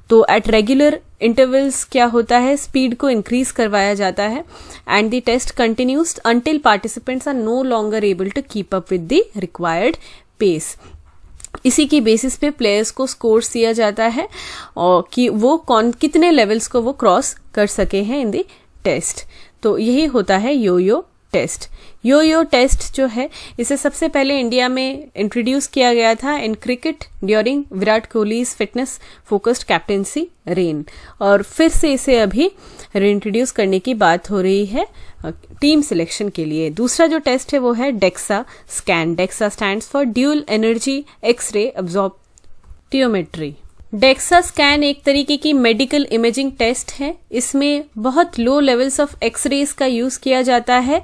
A: तो एट रेगुलर इंटरवल्स क्या होता है, स्पीड को इंक्रीज करवाया जाता है and the test continues until participants are no longer able to keep up with the required pace. इसी की बेसिस पे प्लेयर्स को स्कोर्स दिया जाता है और कि वो कितने लेवल्स को वो क्रॉस कर सके हैं इन द टेस्ट। तो यही होता है यो-यो टेस्ट। यो-यो टेस्ट जो है इसे सबसे पहले इंडिया में इंट्रोड्यूस किया गया था in cricket during Virat Kohli's fitness focused captaincy rain, और फिर से इसे अभी रीइंट्रोड्यूस करने की बात हो रही है टीम सिलेक्शन के लिए। दूसरा जो टेस्ट है वो है DEXA scan. DEXA stands for dual energy x-ray absorptiometry. DEXA scan एक तरीके की मेडिकल इमेजिंग टेस्ट है। इसमें बहुत लो लेवल्स ऑफ एक्सरेज का यूज किया जाता है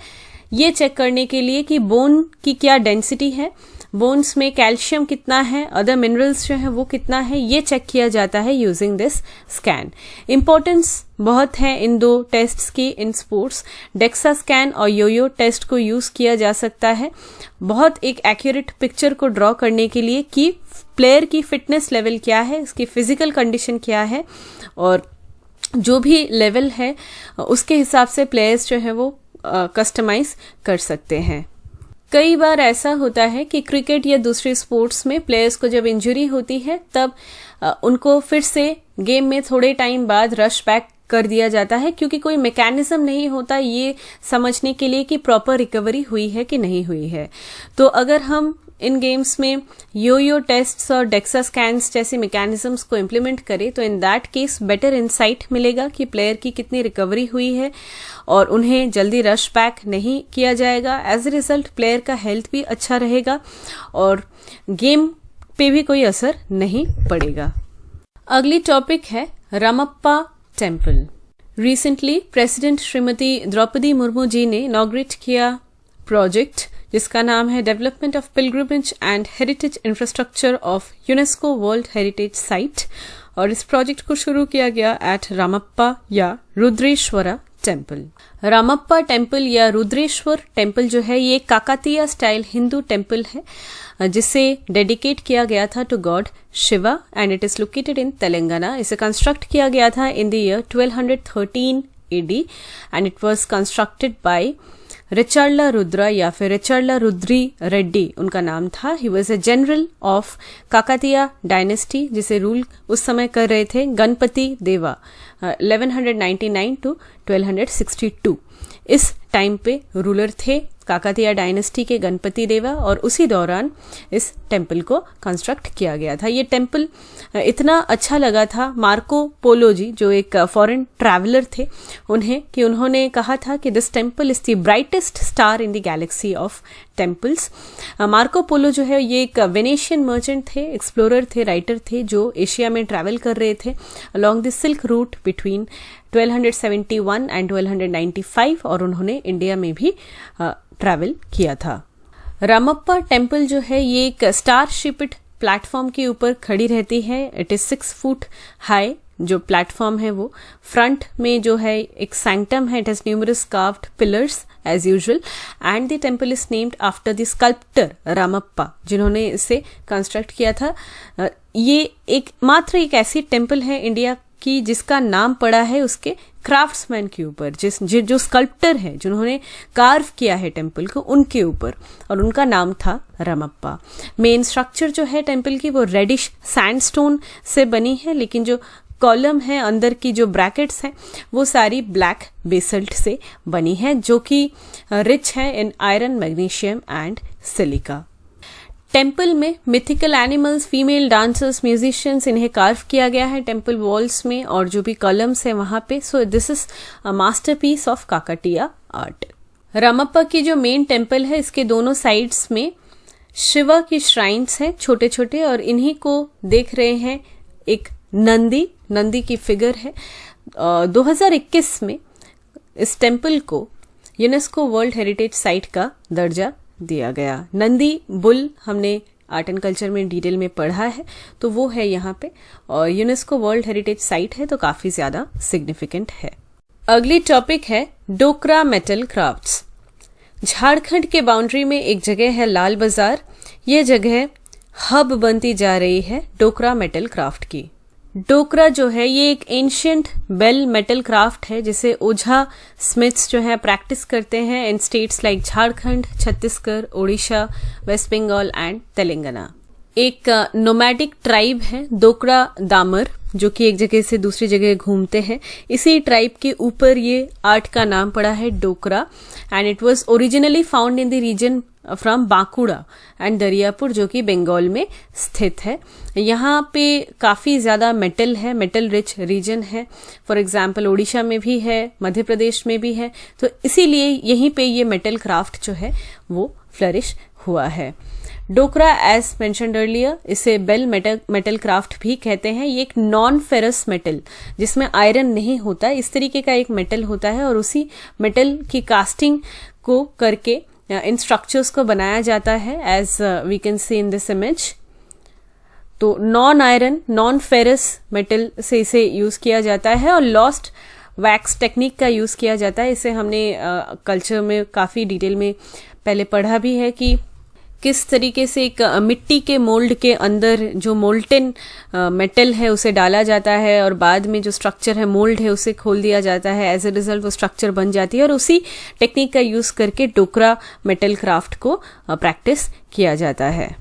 A: ये चेक करने के लिए कि बोन की क्या डेंसिटी है, बोन्स में कैल्शियम कितना है, अदर मिनरल्स जो है वो कितना है, ये चेक किया जाता है यूजिंग दिस स्कैन। इंपॉर्टेंस बहुत है इन दो टेस्ट्स की इन स्पोर्ट्स। डेक्सा स्कैन और यो-यो टेस्ट को यूज किया जा सकता है बहुत एक एक्यूरेट पिक्चर को ड्रॉ करने के लिए कि प्लेयर की फिटनेस लेवल क्या है, उसकी फिजिकल कंडीशन क्या है, और जो भी लेवल है उसके हिसाब से प्लेयर्स जो है वो कस्टमाइज कर सकते हैं। कई बार ऐसा होता है कि क्रिकेट या दूसरे स्पोर्ट्स में प्लेयर्स को जब इंजरी होती है तब उनको फिर से गेम में थोड़े टाइम बाद रश बैक कर दिया जाता है, क्योंकि कोई मैकेनिज्म नहीं होता ये समझने के लिए कि प्रॉपर रिकवरी हुई है कि नहीं हुई है। तो अगर हम इन गेम्स में यो-यो टेस्ट्स और डेक्सा स्कैन्स जैसे मैकेनिज्म्स को इम्प्लीमेंट करें तो इन दैट केस बेटर इंसाइट मिलेगा कि प्लेयर की कितनी रिकवरी हुई है और उन्हें जल्दी रश बैक नहीं किया जाएगा। एज ए रिजल्ट प्लेयर का हेल्थ भी अच्छा रहेगा और गेम पे भी कोई असर नहीं पड़ेगा। अगली टॉपिक है Ramappa temple. Recently president Shrimati Droupadi Murmu ji ने इनॉग्रेट किया प्रोजेक्ट जिसका नाम है development of pilgrimage and heritage infrastructure of UNESCO world heritage site, और इस प्रोजेक्ट को शुरू किया गया एट रामप्पा या रुद्रेश्वरा टेम्पल। रामप्पा टेम्पल या रुद्रेश्वर टेम्पल जो है ये काकातीया स्टाइल हिंदू टेम्पल है जिसे डेडिकेट किया गया था to god Shiva and it is located in Telangana. इसे कंस्ट्रक्ट किया गया था in the year 1213 AD and it was constructed by Recherla Rudra या फिर रिचर्ला रुद्री रेड्डी उनका नाम था। He was a general of Kakatiya dynasty जिसे रूल उस समय कर रहे थे गणपति देवा 1199 to 1262। इस टाइम पे रूलर थे काकातीया डायनेस्टी के गणपति देवा और उसी दौरान इस टेम्पल को कंस्ट्रक्ट किया गया था। ये टेम्पल इतना अच्छा लगा था मार्को पोलो जी जो एक फॉरेन ट्रैवलर थे उन्हें कि उन्होंने कहा था कि this temple is the brightest star in the Galaxy of temples. Marco Polo जो है ये एक वेनेशियन मर्चेंट थे, एक्सप्लोरर थे, राइटर थे जो एशिया में ट्रैवल कर रहे थे along the silk route between 1271 and 1295 और उन्होंने इंडिया में भी ट्रैवल किया था। रामप्पा टेम्पल जो है ये एक स्टार शिप्ड प्लेटफॉर्म के ऊपर खड़ी रहती है। इट इज 6 फुट हाई जो प्लेटफॉर्म है वो। फ्रंट में जो है एक सैंक्टम है, it has numerous carved pillars as usual and the temple is named after the sculptor Ramappa जिन्होंने इसे कंस्ट्रक्ट किया था। ये मात्र एक ऐसी टेम्पल है इंडिया की जिसका नाम पड़ा है उसके क्राफ्ट्समैन के ऊपर, जो स्कल्प्टर है जिन्होंने कार्व किया है टेम्पल को, उनके ऊपर, और उनका नाम था रामप्पा। मेन स्ट्रक्चर जो है टेम्पल की वो रेडिश सैंडस्टोन से बनी है, लेकिन जो कॉलम है अंदर की जो ब्रैकेट्स हैं वो सारी ब्लैक बेसल्ट से बनी है जो कि रिच है in iron, magnesium and silica. Temple में mythical animals, female dancers, musicians, इन्हें कार्व किया गया है टेम्पल वॉल्स में और जो भी कॉलम्स है वहां पे। सो this is a masterpiece of Kakatiya art. Ramappa की जो मेन टेम्पल है इसके दोनों साइड्स में शिवा की श्राइन्स हैं छोटे छोटे, और इन्हीं को देख रहे हैं एक नंदी की फिगर है। 2021 में इस टेम्पल को यूनेस्को वर्ल्ड हेरिटेज साइट का दर्जा दिया गया। नंदी बुल हमने आर्ट एंड कल्चर में डिटेल में पढ़ा है, तो वो है यहाँ पे, और यूनेस्को वर्ल्ड हेरिटेज साइट है तो काफी ज्यादा सिग्निफिकेंट है। अगली टॉपिक है डोकरा मेटल क्राफ्ट्स। झारखंड के बाउंड्री में एक जगह है लाल बाजार। यह जगह हब बनती जा रही है डोकरा मेटल क्राफ्ट की। डोकरा जो है ये एक एंशियंट बेल मेटल क्राफ्ट है जिसे ओझा स्मिथ्स जो है प्रैक्टिस करते हैं in states like Jharkhand, Chhattisgarh, Odisha, West Bengal and Telangana. एक नोमैडिक ट्राइब है डोकरा दामर जो कि एक जगह से दूसरी जगह घूमते हैं। इसी ट्राइब के ऊपर ये आर्ट का नाम पड़ा है Dokra and it was originally found in the region from Bankura and Dariyapur जो कि बंगाल में स्थित है। यहाँ पे काफी ज्यादा मेटल है, मेटल रिच रीजन है। फॉर एग्जाम्पल ओडिशा में भी है, मध्य प्रदेश में भी है, तो इसीलिए यहीं पे ये मेटल क्राफ्ट जो है वो फ्लरिश हुआ है। डोकरा एज मेंशन्ड अर्लियर इसे बेल मेटल क्राफ्ट भी कहते हैं। ये एक नॉन फेरस मेटल जिसमें आयरन नहीं होता, इस तरीके का एक मेटल होता है और उसी मेटल की कास्टिंग को करके इन स्ट्रक्चर्स को बनाया जाता है as we can see in this image. तो non iron, non ferrous metal से इसे यूज किया जाता है और लॉस्ट वैक्स टेक्निक का यूज किया जाता है। इसे हमने कल्चर में काफी डिटेल में पहले पढ़ा भी है कि किस तरीके से एक मिट्टी के मोल्ड के अंदर जो मोल्टेन मेटल है उसे डाला जाता है और बाद में जो स्ट्रक्चर है, मोल्ड है, उसे खोल दिया जाता है। एज ए रिजल्ट वो स्ट्रक्चर बन जाती है और उसी टेक्निक का यूज करके डोकरा मेटल क्राफ्ट को प्रैक्टिस किया जाता है।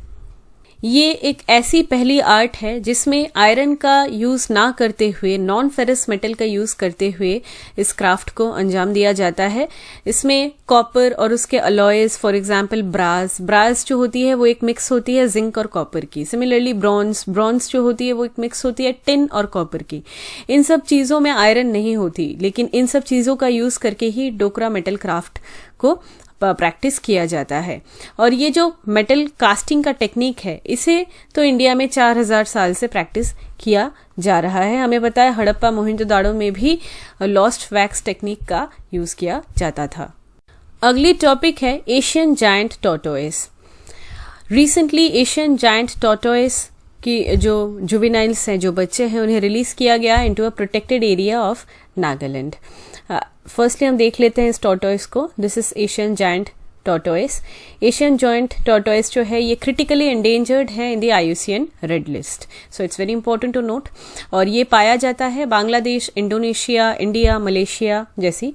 A: ये एक ऐसी पहली आर्ट है जिसमें आयरन का यूज ना करते हुए, नॉन फेरस मेटल का यूज करते हुए इस क्राफ्ट को अंजाम दिया जाता है। इसमें कॉपर और उसके अलॉयज, फॉर एग्जांपल ब्रास जो होती है वो एक मिक्स होती है जिंक और कॉपर की। सिमिलरली ब्रॉन्ज जो होती है वो एक मिक्स होती है टिन और कॉपर की। इन सब चीजों में आयरन नहीं होती, लेकिन इन सब चीजों का यूज करके ही डोकरा मेटल क्राफ्ट को प्रैक्टिस किया जाता है। और ये जो मेटल कास्टिंग का टेक्निक है इसे तो इंडिया में 4000 साल से प्रैक्टिस किया जा रहा है। हमें पता है हड़प्पा मोहनजोदाड़ो में भी लॉस्ट वैक्स टेक्निक का यूज किया जाता था। अगली टॉपिक है Asian giant tortoise. Recently Asian giant tortoise की जो जुवेनाइल्स हैं, जो बच्चे हैं, उन्हें रिलीज किया गया into a protected area of Nagaland. Firstly हम देख लेते हैं इस टॉर्टोइस को। This is Asian giant tortoise. Asian giant tortoise जो है ये क्रिटिकली एंडेंजर्ड है in the IUCN red list, so it's very important to note. और ये पाया जाता है बांग्लादेश, इंडोनेशिया, इंडिया, मलेशिया जैसी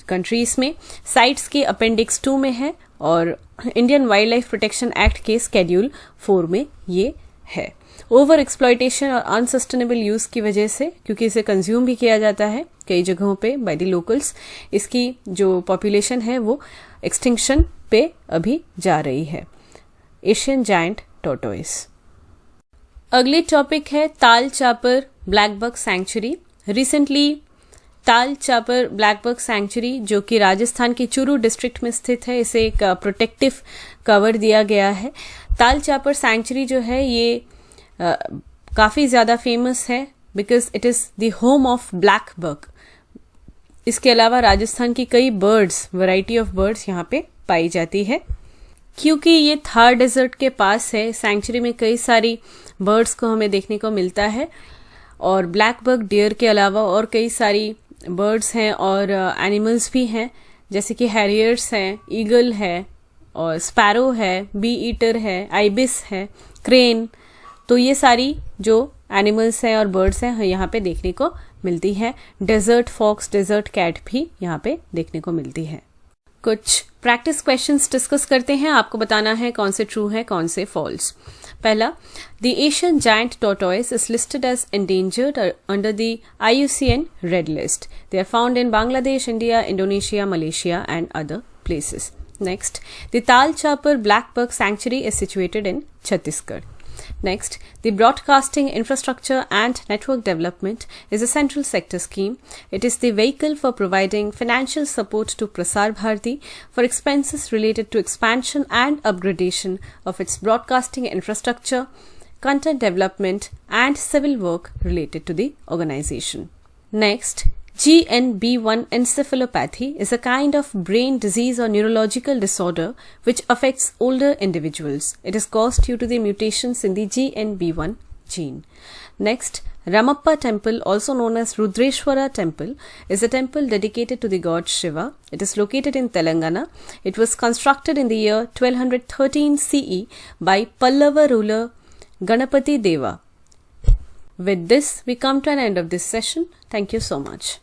A: कंट्रीज में। साइट्स के अपेंडिक्स 2 में है और Indian wildlife protection act के स्केड्यूल 4 में ये है। ओवर एक्सप्लॉयटेशन और अनसस्टेनेबल यूज की वजह से, क्योंकि इसे कंज्यूम भी किया जाता है कई जगहों पे बाय द लोकल्स, इसकी जो पॉपुलेशन है वो एक्सटिंक्शन पे अभी जा रही है। Asian giant tortoise. अगली टॉपिक है Tal Chhapar black buck sanctuary. Recently Tal Chhapar black buck sanctuary जो कि राजस्थान के चूरू डिस्ट्रिक्ट में स्थित है, इसे एक प्रोटेक्टिव कवर दिया गया है। ताल चापर सैंक्चुरी जो है ये काफ़ी ज़्यादा फेमस है because it is the home of black buck. इसके अलावा राजस्थान की कई बर्ड्स, वैरायटी ऑफ बर्ड्स यहाँ पे पाई जाती है। क्योंकि ये थार डेजर्ट के पास है, सैंक्चुरी में कई सारी बर्ड्स को हमें देखने को मिलता है और ब्लैक बक डियर के अलावा और कई सारी बर्ड्स हैं और एनिमल्स भी हैं, जैसे कि हैरियर्स हैं, ईगल है और स्पैरो है, बी ईटर है, आइबिस है, क्रेन। तो ये सारी जो एनिमल्स हैं और बर्ड्स हैं यहाँ पे देखने को मिलती है। डेजर्ट फॉक्स, डेजर्ट कैट भी यहाँ पे देखने को मिलती है। कुछ प्रैक्टिस क्वेश्चंस डिस्कस करते हैं, आपको बताना है कौन से ट्रू है कौन से फॉल्स। पहला, the Asian giant tortoise is listed as endangered under the IUCN Red List. They are found in Bangladesh, India, Indonesia, Malaysia and other places. Next, the Tal Chapar Black Buck Sanctuary is situated in Chhattisgarh. Next, the Broadcasting Infrastructure and Network Development is a central sector scheme. It is the vehicle for providing financial support to Prasar Bharati for expenses related to expansion and upgradation of its broadcasting infrastructure, content development, and civil work related to the organization. Next, GNB1 encephalopathy is a kind of brain disease or neurological disorder which affects older individuals. It is caused due to the mutations in the GNB1 gene. Next, Ramappa temple, also known as Rudreshwara temple, is a temple dedicated to the god Shiva. It is located in Telangana. It was constructed in the year 1213 CE by Pallava ruler Ganapati Deva. With this, we come to an end of this session. Thank you so much.